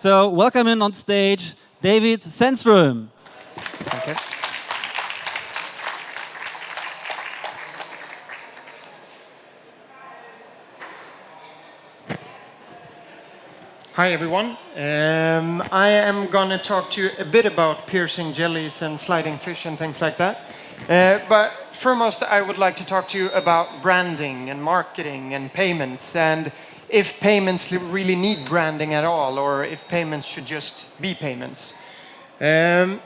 So welcome in on stage, David Sandström. Thank you. Hi everyone. I am going to talk to you a bit about piercing jellies and sliding fish and things like that. But foremost, I would like to talk to you about branding and marketing and payments, and if payments really need branding at all, or if payments should just be payments. My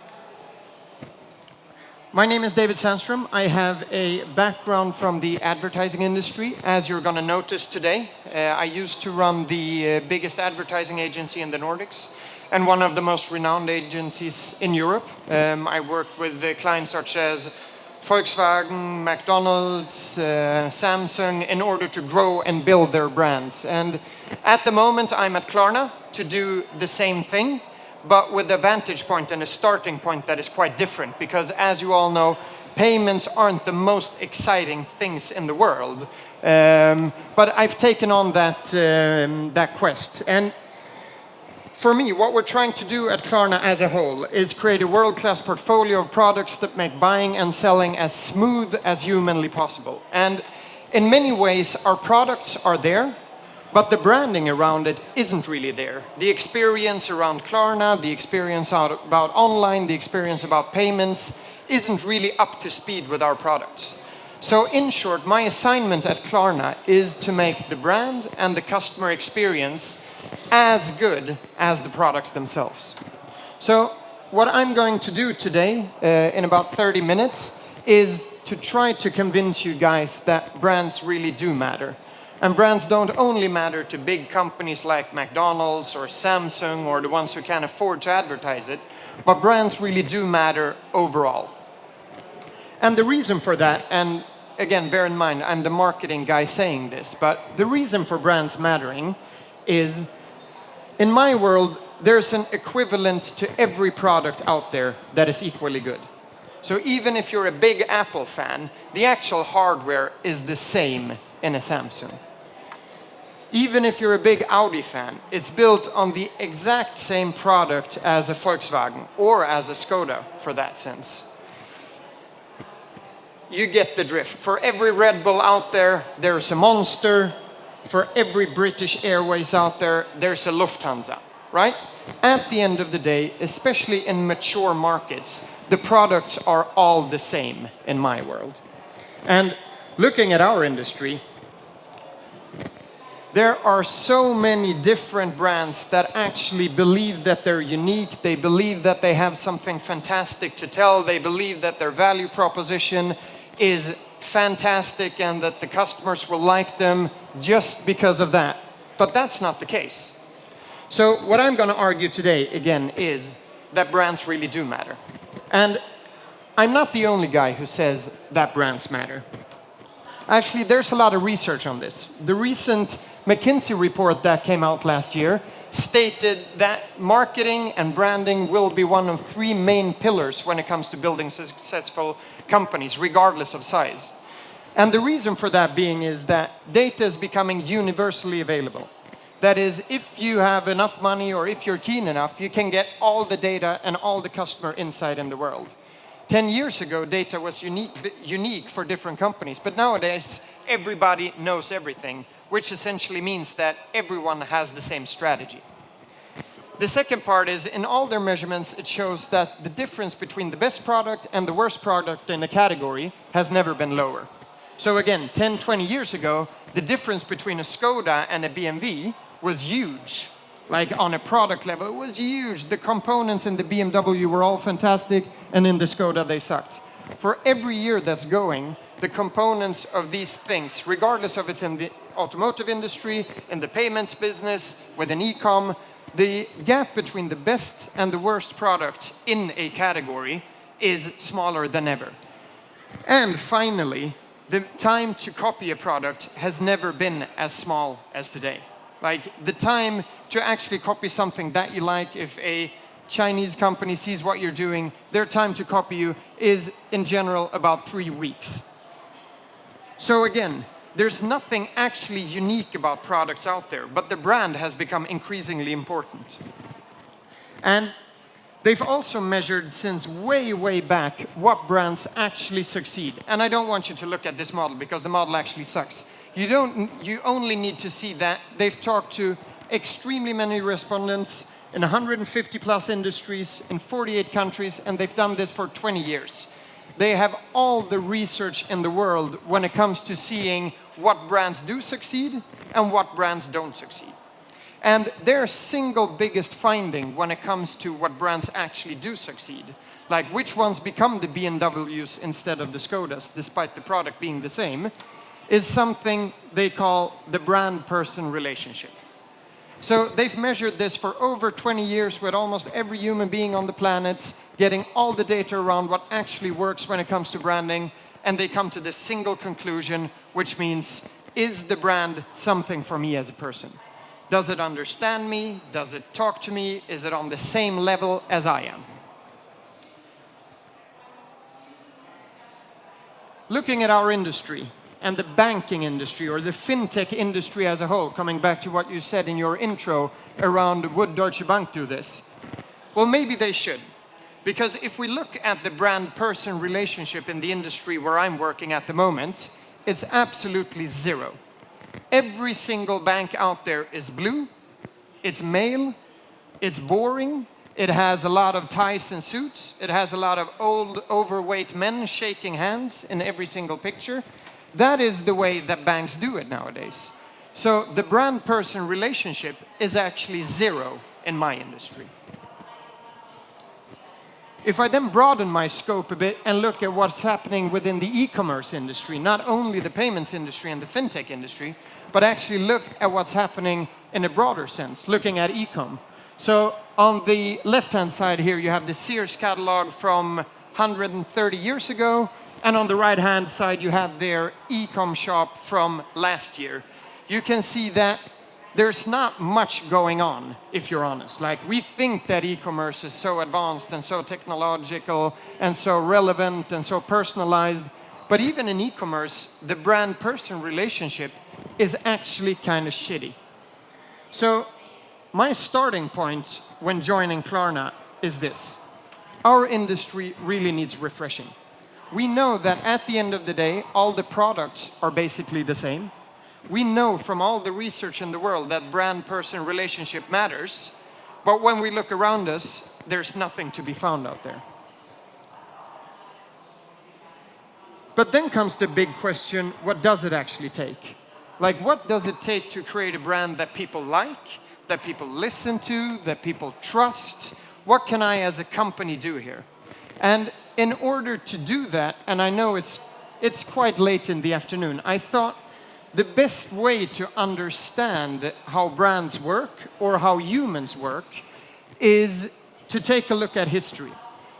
name is David Sandström. I have a background from the advertising industry, as you're going to notice today. I used to run the biggest advertising agency in the Nordics and one of the most renowned agencies in Europe. I worked with clients such as Volkswagen, McDonald's, Samsung in order to grow and build their brands. And at the moment, I'm at Klarna to do the same thing, but with a vantage point and a starting point that is quite different, because as you all know, payments aren't the most exciting things in the world. But I've taken on that quest. And for me, what we're trying to do at Klarna as a whole is create a world-class portfolio of products that make buying and selling as smooth as humanly possible. And in many ways, our products are there, but the branding around it isn't really there. The experience around Klarna, the experience about online, the experience about payments isn't really up to speed with our products. So in short, my assignment at Klarna is to make the brand and the customer experience as good as the products themselves. So what I'm going to do today, in about 30 minutes, is to try to convince you guys that brands really do matter. And brands don't only matter to big companies like McDonald's or Samsung or the ones who can afford to advertise it, but brands really do matter overall. And the reason for that, and again, bear in mind, I'm the marketing guy saying this, but the reason for brands mattering is, in my world, there's an equivalent to every product out there that is equally good. So even if you're a big Apple fan, the actual hardware is the same in a Samsung. Even if you're a big Audi fan, it's built on the exact same product as a Volkswagen or as a Skoda, for that sense. You get the drift. For every Red Bull out there, there's a Monster. For every British Airways out there, there's a Lufthansa, right? At the end of the day, especially in mature markets, the products are all the same in my world. And looking at our industry, there are so many different brands that actually believe that they're unique. They believe that they have something fantastic to tell. They believe that their value proposition is fantastic and that the customers will like them just because of that. But that's not the case. So what I'm going to argue today, again, is that brands really do matter. And I'm not the only guy who says that brands matter. Actually, there's a lot of research on this. The recent McKinsey report that came out last year stated that marketing and branding will be one of 3 main pillars when it comes to building successful companies, regardless of size. And the reason for that being is that data is becoming universally available. That is, if you have enough money or if you're keen enough, you can get all the data and all the customer insight in the world. 10 years ago, data was unique for different companies, but nowadays, everybody knows everything, which essentially means that everyone has the same strategy. The second part is, in all their measurements, it shows that the difference between the best product and the worst product in a category has never been lower. So again, 10, 20 years ago, the difference between a Skoda and a BMW was huge. Like on a product level, it was huge. The components in the BMW were all fantastic, and in the Skoda, they sucked. For every year that's going, the components of these things, regardless of it's in the automotive industry, in the payments business, with an e-com, the gap between the best and the worst product in a category is smaller than ever. And finally, the time to copy a product has never been as small as today. Like the time to actually copy something that you like, if a Chinese company sees what you're doing, their time to copy you is in general about 3 weeks. So again, there's nothing actually unique about products out there, but the brand has become increasingly important. And they've also measured since way, way back what brands actually succeed. And I don't want you to look at this model because the model actually sucks. You only need to see that they've talked to extremely many respondents in 150 plus industries in 48 countries, and they've done this for 20 years. They have all the research in the world when it comes to seeing what brands do succeed and what brands don't succeed. And their single biggest finding when it comes to what brands actually do succeed, like which ones become the BMWs instead of the Skodas, despite the product being the same, is something they call the brand-person relationship. So they've measured this for over 20 years with almost every human being on the planet, getting all the data around what actually works when it comes to branding, and they come to this single conclusion, which means, is the brand something for me as a person? Does it understand me? Does it talk to me? Is it on the same level as I am? Looking at our industry, and the banking industry or the fintech industry as a whole, coming back to what you said in your intro around would Deutsche Bank do this? Well, maybe they should. Because if we look at the brand-person relationship in the industry where I'm working at the moment, it's absolutely zero. Every single bank out there is blue, it's male, it's boring, it has a lot of ties and suits, it has a lot of old, overweight men shaking hands in every single picture. That is the way that banks do it nowadays. So the brand-person relationship is actually zero in my industry. If I then broaden my scope a bit and look at what's happening within the e-commerce industry, not only the payments industry and the fintech industry, but actually look at what's happening in a broader sense, looking at e-com. So on the left-hand side here, you have the Sears catalog from 130 years ago, and on the right-hand side, you have their e-com shop from last year. You can see that there's not much going on, if you're honest. Like, we think that e-commerce is so advanced and so technological and so relevant and so personalized. But even in e-commerce, the brand-person relationship is actually kind of shitty. So my starting point when joining Klarna is this. Our industry really needs refreshing. We know that at the end of the day, all the products are basically the same. We know from all the research in the world that brand-person relationship matters, but when we look around us, there's nothing to be found out there. But then comes the big question, what does it actually take? Like, what does it take to create a brand that people like, that people listen to, that people trust? What can I as a company do here? And in order to do that, and I know it's quite late in the afternoon, I thought the best way to understand how brands work or how humans work is to take a look at history.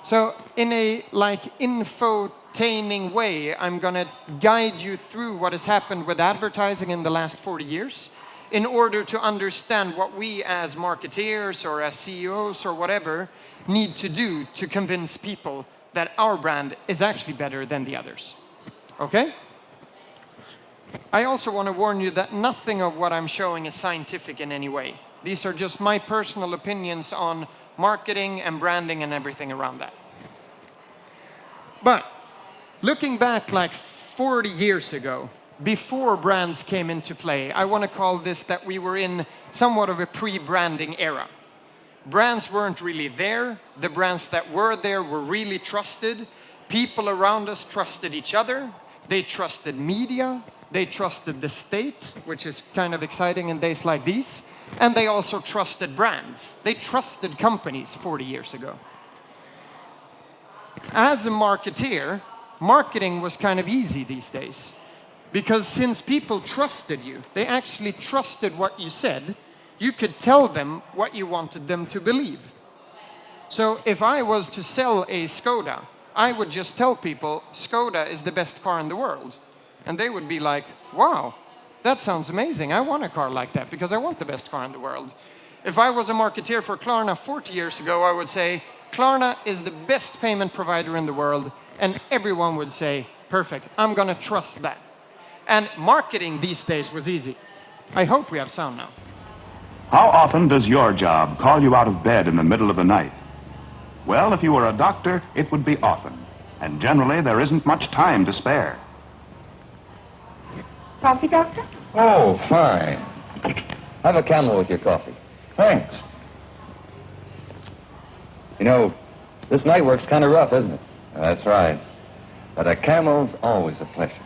So in a infotaining way, I'm going to guide you through what has happened with advertising in the last 40 years in order to understand what we as marketeers or as CEOs or whatever need to do to convince people that our brand is actually better than the others. Okay? I also want to warn you that nothing of what I'm showing is scientific in any way. These are just my personal opinions on marketing and branding and everything around that. But looking back like 40 years ago, before brands came into play, I want to call this that we were in somewhat of a pre-branding era. Brands weren't really there. The brands that were there were really trusted. People around us trusted each other. They trusted media. They trusted the state, which is kind of exciting in days like these. And they also trusted brands. They trusted companies 40 years ago. As a marketeer, marketing was kind of easy these days. Because since people trusted you, they actually trusted what you said, you could tell them what you wanted them to believe. So if I was to sell a Skoda, I would just tell people, Skoda is the best car in the world. And they would be like, wow, that sounds amazing. I want a car like that because I want the best car in the world. If I was a marketeer for Klarna 40 years ago, I would say, Klarna is the best payment provider in the world. And everyone would say, perfect, I'm going to trust that. And marketing these days was easy. I hope we have sound now. How often does your job call you out of bed in the middle of the night? Well, if you were a doctor, it would be often. And generally, there isn't much time to spare. Coffee, Doctor? Oh, fine. Have a Camel with your coffee. Thanks. You know, this night work's kind of rough, isn't it? That's right. But a Camel's always a pleasure.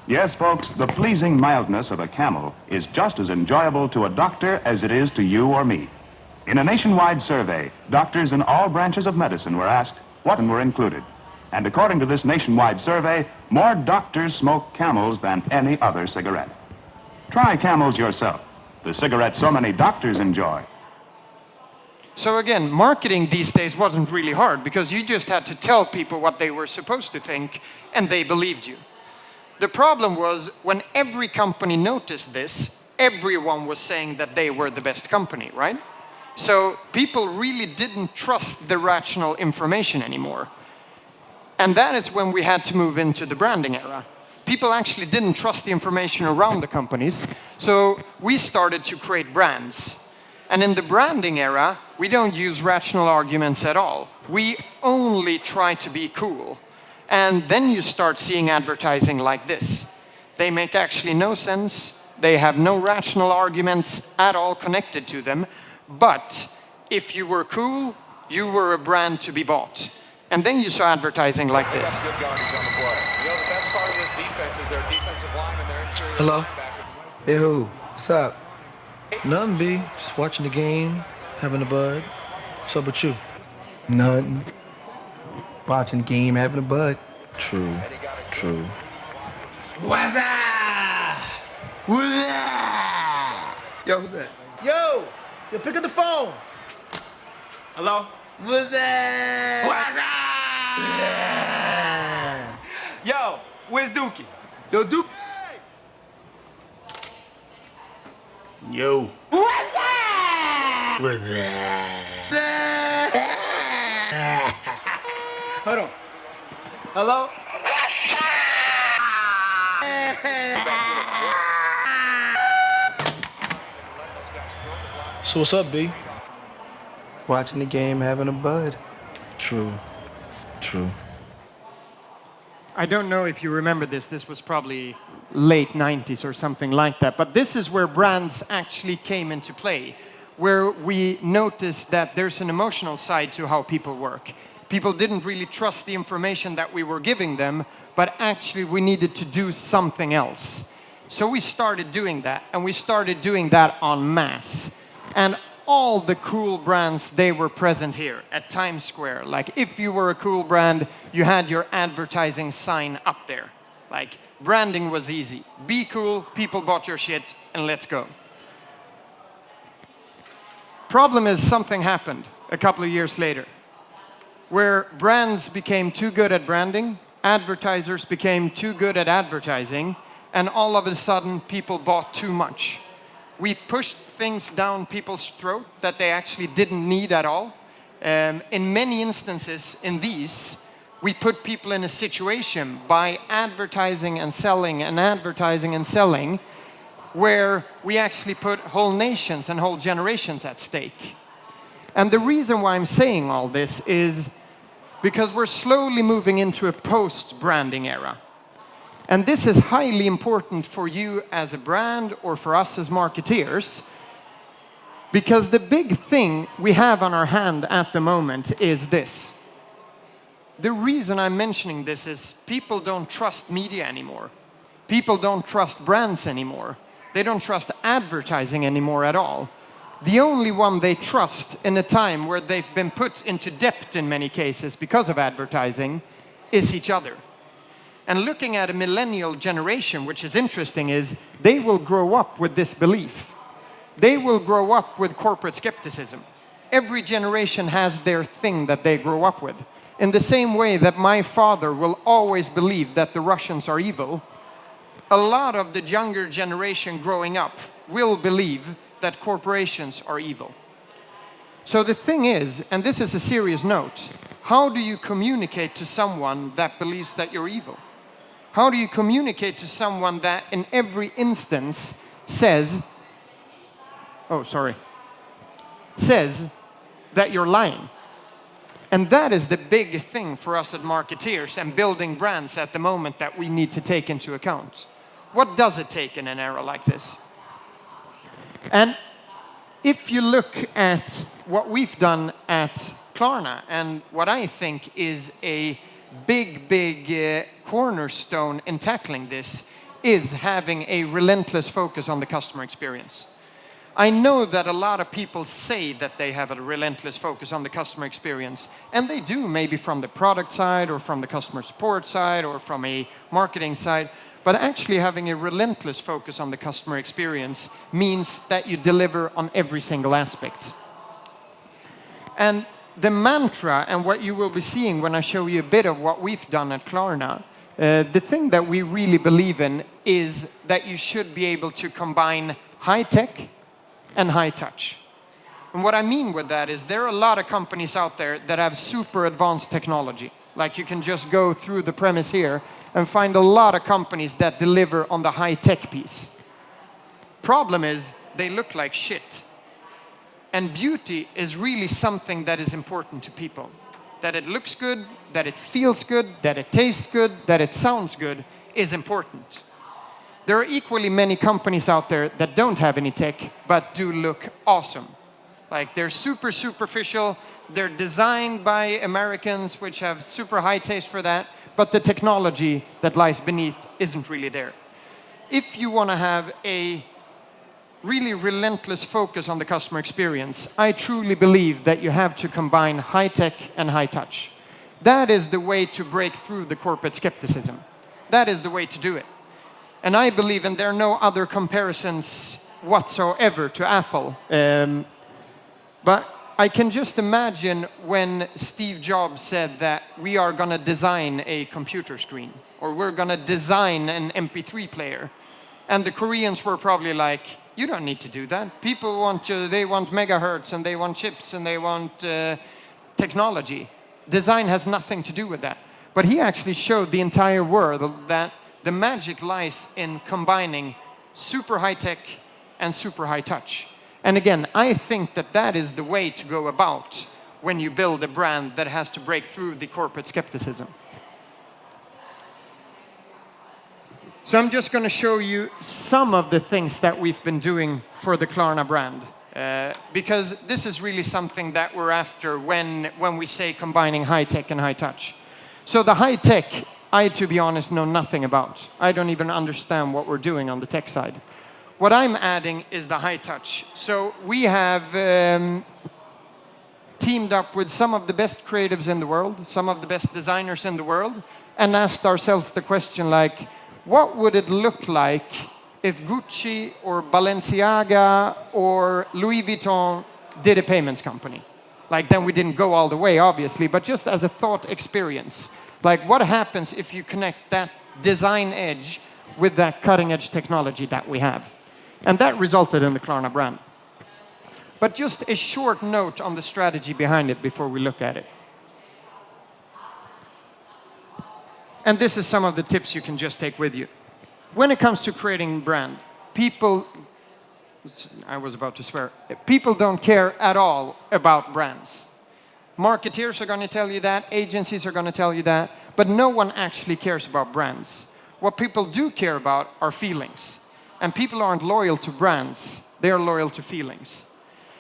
Yes, folks, the pleasing mildness of a Camel is just as enjoyable to a doctor as it is to you or me. In a nationwide survey, doctors in all branches of medicine were asked what were included. And according to this nationwide survey, more doctors smoke Camels than any other cigarette. Try Camels yourself, the cigarette so many doctors enjoy. So again, marketing these days wasn't really hard because you just had to tell people what they were supposed to think and they believed you. The problem was when every company noticed this, everyone was saying that they were the best company, right? So people really didn't trust the rational information anymore. And that is when we had to move into the branding era. People actually didn't trust the information around the companies, so we started to create brands. And in the branding era, we don't use rational arguments at all. We only try to be cool. And then you start seeing advertising like this. They make actually no sense. They have no rational arguments at all connected to them. But if you were cool, you were a brand to be bought. And then you saw advertising like this. Good garbage on the play. You know, the best part of this defense is their defensive line and their interior. Hello? linebacker. Hey, who? What's up? Nothing, B. Just watching the game, having a bud. What's up with you? Nothing. Watching the game, having a bud. True. True. What's up? What's up? Yo, who's that? Yo, pick up the phone. Hello? What's that? What's up? Yo, where's Dookie? Yo, Duke. Yo. What's that? What's that? Hold on. Hello? So what's up, B? Watching the game, having a bud. True. True. I don't know if you remember this. This was probably late 90s or something like that. But this is where brands actually came into play, where we noticed that there's an emotional side to how people work. People didn't really trust the information that we were giving them, but actually we needed to do something else. So we started doing that, and we started doing that en masse. And all the cool brands, they were present here at Times Square. Like, if you were a cool brand, you had your advertising sign up there. Like, branding was easy. Be cool, people bought your shit, and let's go. Problem is, something happened a couple of years later, where brands became too good at branding, advertisers became too good at advertising, and all of a sudden, people bought too much. We pushed things down people's throat that they actually didn't need at all. In many instances in these, we put people in a situation by advertising and selling and advertising and selling where we actually put whole nations and whole generations at stake. And the reason why I'm saying all this is because we're slowly moving into a post-branding era. And this is highly important for you as a brand or for us as marketeers, because the big thing we have on our hand at the moment is this. The reason I'm mentioning this is people don't trust media anymore. People don't trust brands anymore. They don't trust advertising anymore at all. The only one they trust in a time where they've been put into debt in many cases because of advertising is each other. And looking at a millennial generation, which is interesting, is they will grow up with this belief. They will grow up with corporate skepticism. Every generation has their thing that they grow up with. In the same way that my father will always believe that the Russians are evil, a lot of the younger generation growing up will believe that corporations are evil. So the thing is, and this is a serious note, how do you communicate to someone that believes that you're evil? How do you communicate to someone that in every instance says, oh, sorry, says that you're lying. And that is the big thing for us at marketeers and building brands at the moment that we need to take into account. What does it take in an era like this? And if you look at what we've done at Klarna and what I think is a big cornerstone in tackling this is having a relentless focus on the customer experience. I know that a lot of people say that they have a relentless focus on the customer experience, and they do, maybe from the product side or from the customer support side or from a marketing side, but actually having a relentless focus on the customer experience means that you deliver on every single aspect. And the mantra, and what you will be seeing when I show you a bit of what we've done at Klarna, the thing that we really believe in is that you should be able to combine high tech and high touch. And what I mean with that is there are a lot of companies out there that have super advanced technology. Like you can just go through the premise here and find a lot of companies that deliver on the high tech piece. Problem is, they look like shit. And beauty is really something that is important to people. That it looks good, that it feels good, that it tastes good, that it sounds good is important. There are equally many companies out there that don't have any tech, but do look awesome. Like they're super superficial, they're designed by Americans, which have super high taste for that, but the technology that lies beneath isn't really there. If you want to have a really relentless focus on the customer experience, I truly believe that you have to combine high tech and high touch. That is the way to break through the corporate skepticism. That is the way to do it. And I believe, and there are no other comparisons whatsoever to Apple, but I can just imagine when Steve Jobs said that we are going to design a computer screen, or we're going to design an MP3 player. And the Koreans were probably like, you don't need to do that. People want they want megahertz, and they want chips, and they want technology. Design has nothing to do with that. But he actually showed the entire world that the magic lies in combining super high tech and super high touch. And again, I think that that is the way to go about when you build a brand that has to break through the corporate skepticism. So I'm just going to show you some of the things that we've been doing for the Klarna brand. Because this is really something that we're after when we say combining high tech and high touch. So the high tech, I, to be honest, know nothing about. I don't even understand what we're doing on the tech side. What I'm adding is the high touch. So we have teamed up with some of the best creatives in the world, some of the best designers in the world, and asked ourselves the question like, what would it look like if Gucci or Balenciaga or Louis Vuitton did a payments company? Like then we didn't go all the way, obviously, but just as a thought experience. Like what happens if you connect that design edge with that cutting edge technology that we have? And that resulted in the Klarna brand. But just a short note on the strategy behind it before we look at it. And this is some of the tips you can just take with you. When it comes to creating brand, people, I was about to swear, people don't care at all about brands. Marketeers are going to tell you that, agencies are going to tell you that, but no one actually cares about brands. What people do care about are feelings. And people aren't loyal to brands, they are loyal to feelings.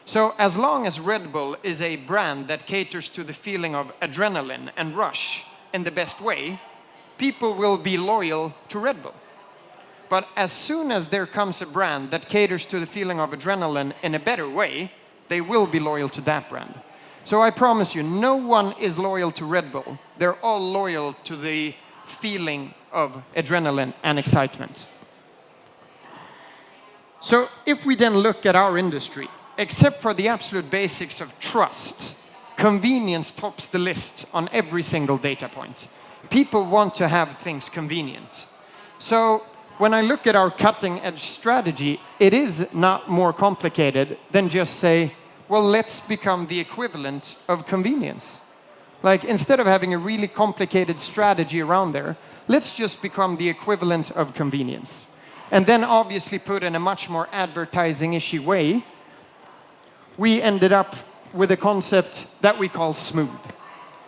So as long as Red Bull is a brand that caters to the feeling of adrenaline and rush in the best way, people will be loyal to Red Bull. But as soon as there comes a brand that caters to the feeling of adrenaline in a better way, they will be loyal to that brand. So I promise you, no one is loyal to Red Bull. They're all loyal to the feeling of adrenaline and excitement. So if we then look at our industry, except for the absolute basics of trust, convenience tops the list on every single data point. People want to have things convenient. So when I look at our cutting edge strategy, it is not more complicated than just say, well, let's become the equivalent of convenience. Like instead of having a really complicated strategy around there, let's just become the equivalent of convenience. And then obviously put in a much more advertising-ishy way, we ended up with a concept that we call smooth.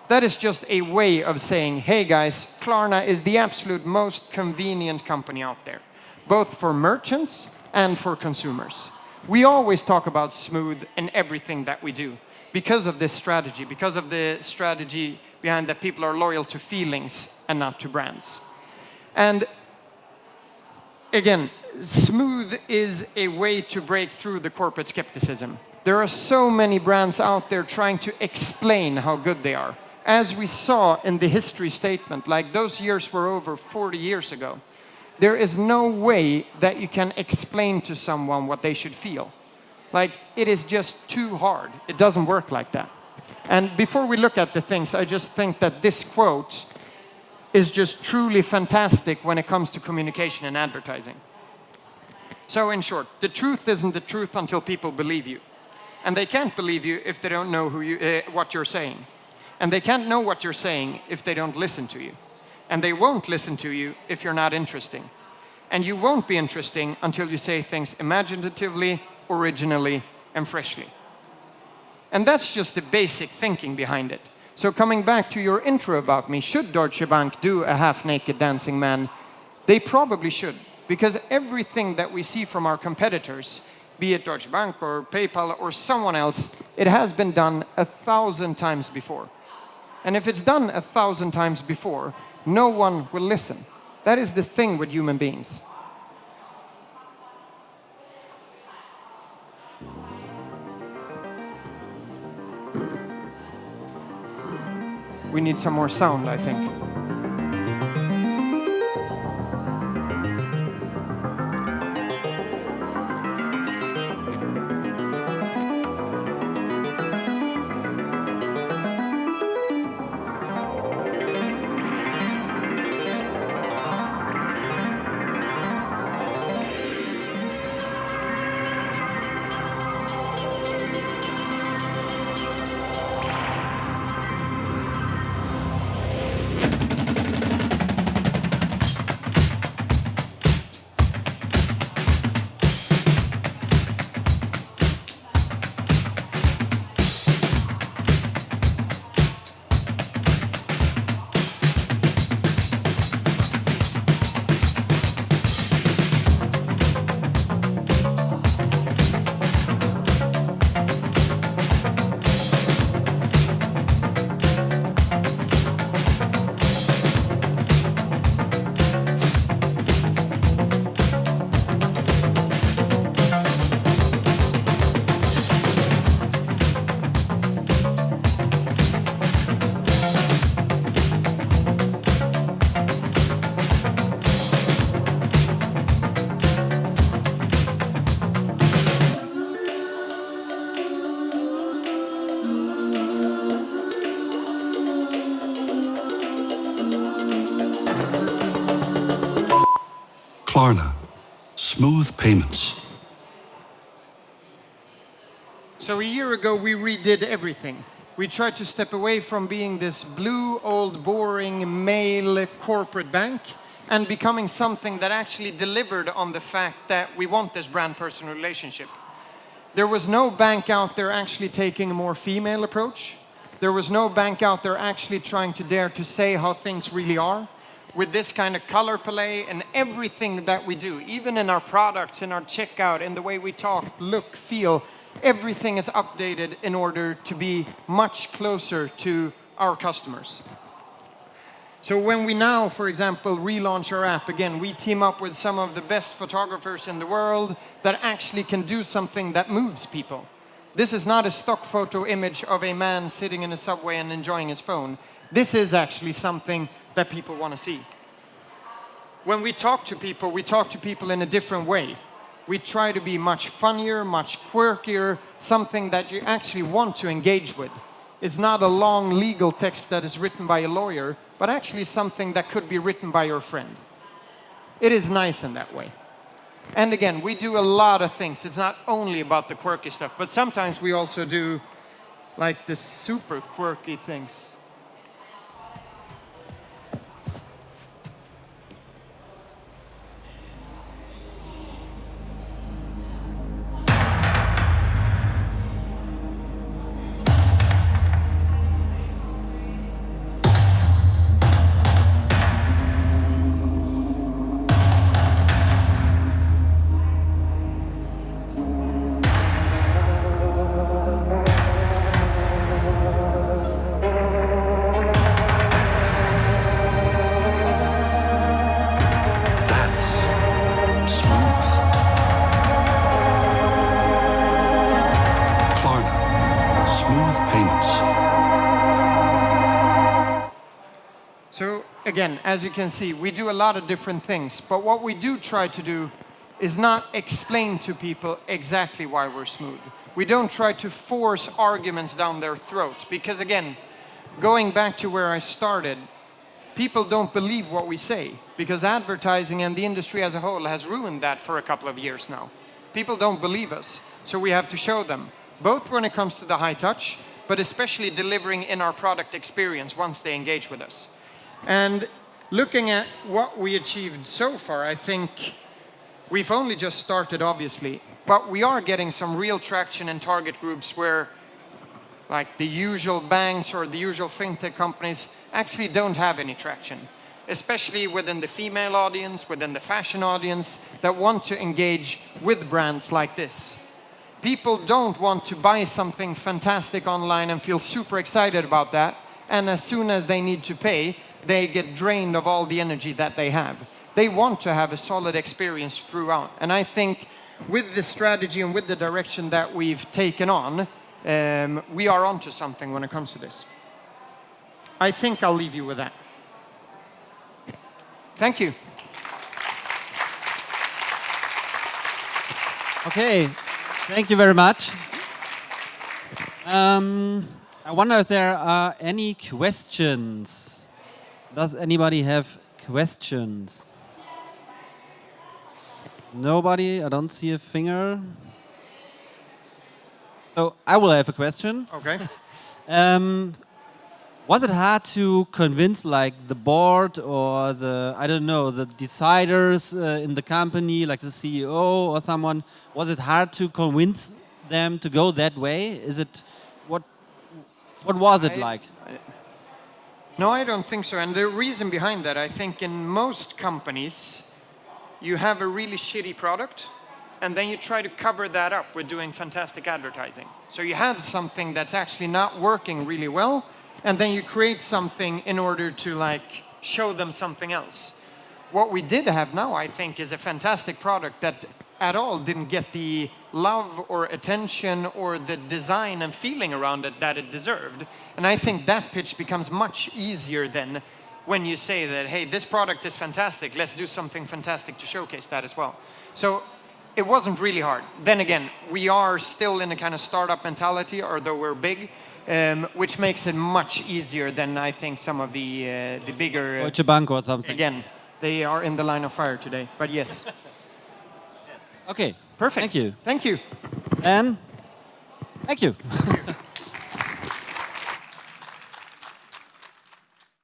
That is just a way of saying, hey guys, Klarna is the absolute most convenient company out there, both for merchants and for consumers. We always talk about smooth in everything that we do because of this strategy, because of the strategy behind that people are loyal to feelings and not to brands. And again, smooth is a way to break through the corporate skepticism. There are so many brands out there trying to explain how good they are. As we saw in the history statement, like those years were over 40 years ago, there is no way that you can explain to someone what they should feel. Like, it is just too hard. It doesn't work like that. And before we look at the things, I just think that this quote is just truly fantastic when it comes to communication and advertising. So in short, the truth isn't the truth until people believe you. And they can't believe you if they don't know what you're saying. And they can't know what you're saying if they don't listen to you. And they won't listen to you if you're not interesting. And you won't be interesting until you say things imaginatively, originally, and freshly. And that's just the basic thinking behind it. So coming back to your intro about me, should Deutsche Bank do a half-naked dancing man? They probably should. Because everything that we see from our competitors, be it Deutsche Bank or PayPal or someone else, it has been done 1,000 times before. And if it's done 1,000 times before, no one will listen. That is the thing with human beings. We need some more sound, I think. Klarna, smooth payments. So a year ago, we redid everything. We tried to step away from being this blue, old, boring, male corporate bank and becoming something that actually delivered on the fact that we want this brand-person relationship. There was no bank out there actually taking a more female approach. There was no bank out there actually trying to dare to say how things really are. With this kind of color palette and everything that we do, even in our products, in our checkout, in the way we talk, look, feel, everything is updated in order to be much closer to our customers. So when we now, for example, relaunch our app, again, we team up with some of the best photographers in the world that actually can do something that moves people. This is not a stock photo image of a man sitting in a subway and enjoying his phone. This is actually something that people want to see. When we talk to people in a different way. We try to be much funnier, much quirkier, something that you actually want to engage with. It's not a long legal text that is written by a lawyer, but actually something that could be written by your friend. It is nice in that way. And again, we do a lot of things. It's not only about the quirky stuff, but sometimes we also do like the super quirky things. payments. So again, as you can see, we do a lot of different things, but what we do try to do is not explain to people exactly why we're smooth. We don't try to force arguments down their throats, because again, going back to where I started, people don't believe what we say, because advertising and the industry as a whole has ruined that for a couple of years now. People don't believe us, so we have to show them, both when it comes to the high touch, but especially delivering in our product experience once they engage with us. And looking at what we achieved so far, I think we've only just started, obviously, but we are getting some real traction in target groups where like the usual banks or the usual fintech companies actually don't have any traction, especially within the female audience, within the fashion audience that want to engage with brands like this. People don't want to buy something fantastic online and feel super excited about that, and as soon as they need to pay, they get drained of all the energy that they have. They want to have a solid experience throughout. And I think with the strategy and with the direction that we've taken on, we are onto something when it comes to this. I think I'll leave you with that. Thank you. Okay, thank you very much. I wonder if there are any questions. Does anybody have questions? Nobody? I don't see a finger. So I will have a question. Okay. Was it hard to convince like the board or the, I don't know, the deciders in the company, like the CEO or someone, was it hard to convince them to go that way? Is it, what was it like? No, I don't think so. And the reason behind that, I think in most companies, you have a really shitty product, and then you try to cover that up with doing fantastic advertising. So you have something that's actually not working really well, and then you create something in order to like show them something else. What we did have now, I think, is a fantastic product that at all didn't get the love or attention or the design and feeling around it that it deserved. And I think that pitch becomes much easier than when you say that, hey, this product is fantastic, let's do something fantastic to showcase that as well. So it wasn't really hard. Then again, we are still in a kind of startup mentality, although we're big, which makes it much easier than I think some of the bigger... Deutsche Bank or something. Again, they are in the line of fire today, but yes. Okay. Perfect. Thank you. Thank you. And thank you.